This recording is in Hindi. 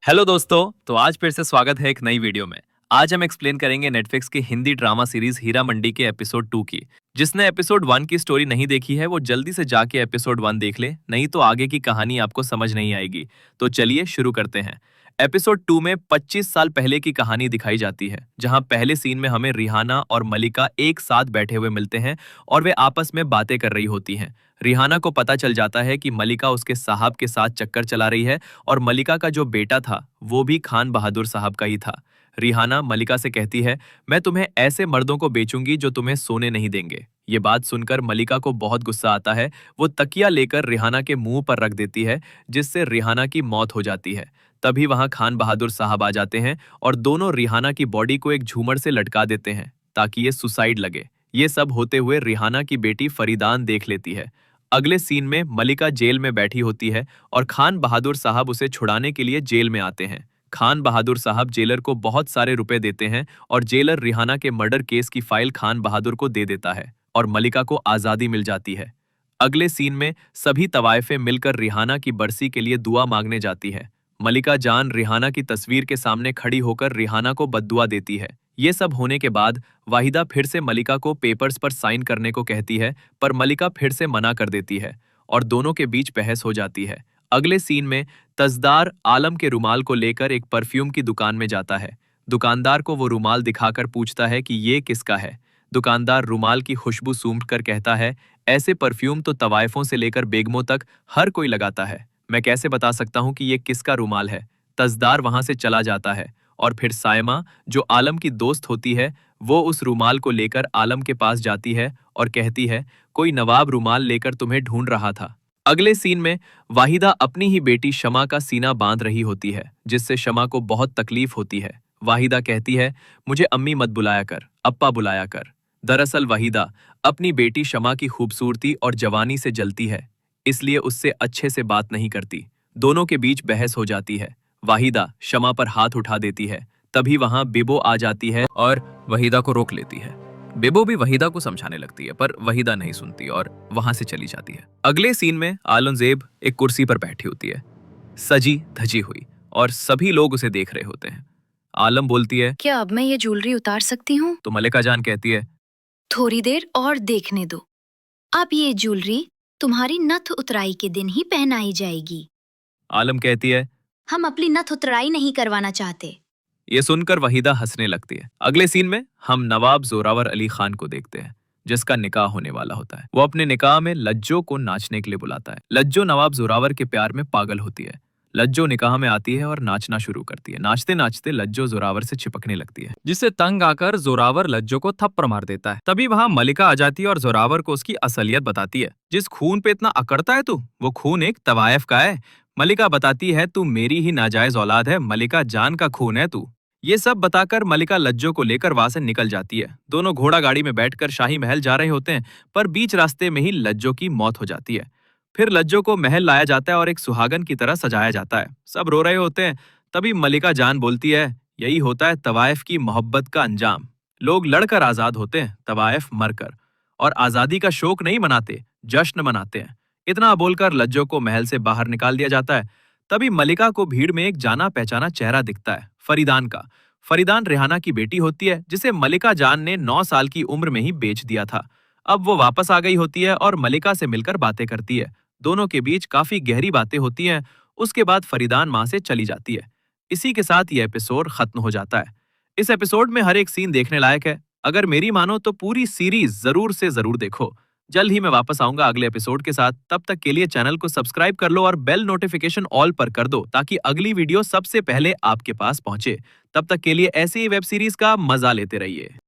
हेलो दोस्तों, तो आज फिर से स्वागत है एक नई वीडियो में। आज हम एक्सप्लेन करेंगे नेटफ्लिक्स की हिंदी ड्रामा सीरीज हीरा मंडी के एपिसोड 2 की। जिसने एपिसोड 1 की स्टोरी नहीं देखी है वो जल्दी से जाके एपिसोड 1 देख ले, नहीं तो आगे की कहानी आपको समझ नहीं आएगी। तो चलिए शुरू करते हैं। एपिसोड 2 में 25 साल पहले की कहानी दिखाई जाती है, जहां पहले सीन में हमें रिहाना और मलिका एक साथ बैठे हुए मिलते हैं और वे आपस में बातें कर रही होती हैं। रिहाना को पता चल जाता है कि मलिका उसके साहब के साथ चक्कर चला रही है और मलिका का जो बेटा था वो भी खान बहादुर साहब का ही था। रिहाना मलिका से कहती है, मैं तुम्हें ऐसे मर्दों को बेचूंगी जो तुम्हें सोने नहीं देंगे। ये बात सुनकर मलिका को बहुत गुस्सा आता है। वो तकिया लेकर रिहाना के मुंह पर रख देती है, जिससे रिहाना की मौत हो जाती है। तभी वहां खान बहादुर साहब आ जाते हैं और दोनों रिहाना की बॉडी को एक झूमर से लटका देते हैं ताकि ये सुसाइड लगे। ये सब होते हुए रिहाना की बेटी फरीदान देख लेती है। अगले सीन में मलिका जेल में बैठी होती है और खान बहादुर साहब उसे छुड़ाने के लिए जेल में आते हैं। खान बहादुर साहब जेलर को बहुत सारे रुपए देते हैं और जेलर रिहाना के मर्डर केस की फाइल खान बहादुर को दे देता है और मलिका को आजादी मिल जाती है। अगले सीन में सभी तवायफे मिलकर रिहाना की बरसी के लिए दुआ मांगने जाती है। मलिका जान रिहाना की तस्वीर के सामने खड़ी होकर रिहाना को बद्दुआ देती है। ये सब होने के बाद वाहिदा फिर से मलिका को पेपर्स पर साइन करने को कहती है, पर मलिका फिर से मना कर देती है और दोनों के बीच बहस हो जाती है। अगले सीन में तजदार आलम के रुमाल को लेकर एक परफ्यूम की दुकान में जाता है। दुकानदार को वो रुमाल दिखाकर पूछता है कि ये किसका है। दुकानदार रुमाल की खुशबू सूंघ कर कहता है, ऐसे परफ्यूम तो तवायफों से लेकर बेगमों तक हर कोई लगाता है, मैं कैसे बता सकता हूँ कि ये किसका रुमाल है। तजदार वहां से चला जाता है और फिर सायमा, जो आलम की दोस्त होती है, वो उस रुमाल को लेकर आलम के पास जाती है और कहती है, कोई नवाब रुमाल लेकर तुम्हें ढूंढ रहा था। अगले सीन में वाहिदा अपनी ही बेटी शमा का सीना बांध रही होती है, जिससे शमा को बहुत तकलीफ होती है। वाहिदा कहती है, मुझे अम्मी मत बुलाया कर, अप्पा बुलाया कर। दरअसल वाहिदा अपनी बेटी शमा की खूबसूरती और जवानी से जलती है, इसलिए उससे अच्छे से बात नहीं करती। दोनों के बीच बहस हो जाती है। वाहिदा शमा पर हाथ उठा देती है। तभी वहां बिबो आ जाती है और वहीदा को रोक लेती है। बिबो भी वहीदा को समझाने लगती है, पर वहीदा नहीं सुनती और वहां से चली जाती है। अगले सीन में आलमजेब एक कुर्सी पर बैठी होती है, सजी धजी हुई, और सभी लोग उसे देख रहे होते हैं। आलम बोलती है, क्या अब मैं ये ज्वेलरी उतार सकती हूँ? तो मलिका जान कहती है, थोड़ी देर और देखने दो। अब ये ज्वेलरी तुम्हारी नथ उतराई के दिन ही पहनाई जाएगी। आलम कहती है, हम अपनी नथ उतराई नहीं करवाना चाहते। ये सुनकर वहीदा हंसने लगती है। अगले सीन में हम नवाब जोरावर अली खान को देखते हैं, जिसका निकाह होने वाला होता है। वो अपने निकाह में लज्जो को नाचने के लिए बुलाता है। लज्जो नवाब जोरावर के प्यार में पागल होती है। लज्जो निकाह में आती है और नाचना शुरू करती है। नाचते नाचते लज्जो जोरावर से चिपकने लगती है, जिससे तंग आकर जोरावर लज्जो को थप्पड़ मार देता है। तभी वहां मलिका आ जाती है और जोरावर को उसकी असलियत बताती है। जिस खून पे इतना अकड़ता है तू, वो खून एक तवायफ का है। मलिका बताती है, तू मेरी ही नाजायज औलाद है, मलिका जान का खून है तू। ये सब बताकर मलिका लज्जो को लेकर वहां से निकल जाती है। दोनों घोड़ा गाड़ी में बैठकर शाही महल जा रहे होते हैं, पर बीच रास्ते में ही लज्जो की मौत हो जाती है। फिर लज्जो को महल लाया जाता है और एक सुहागन की तरह सजाया जाता है। सब रो रहे होते हैं। तभी मलिका जान बोलती है, यही होता है तवायफ की मोहब्बत का अंजाम। लोग लड़कर आजाद होते हैं, तवायफ मरकर। और आजादी का शोक नहीं मनाते, जश्न मनाते हैं। इतना बोलकर लज्जो को महल से बाहर निकाल दिया जाता है। तभी मलिका को भीड़ में एक जाना पहचाना चेहरा दिखता है, फरीदान का। फरीदान रिहाना की बेटी होती है, जिसे मलिका जान ने 9 साल की उम्र में ही बेच दिया था। अब वो वापस आ गई होती है और मलिका से मिलकर बातें करती है। दोनों के बीच काफी गहरी बातें होती हैं। उसके बाद फरीदान मां से चली जाती है। इसी के साथ ये एपिसोड खत्म हो जाता है। इस एपिसोड में हर एक सीन देखने लायक है। अगर मेरी मानो तो पूरी सीरीज जरूर से जरूर देखो। जल्द ही मैं वापस आऊंगा अगले एपिसोड के साथ। तब तक के लिए चैनल को सब्सक्राइब कर लो और बेल नोटिफिकेशन ऑल पर कर दो, ताकि अगली वीडियो सबसे पहले आपके पास पहुंचे। तब तक के लिए ऐसी ही वेब सीरीज का मजा लेते रहिए।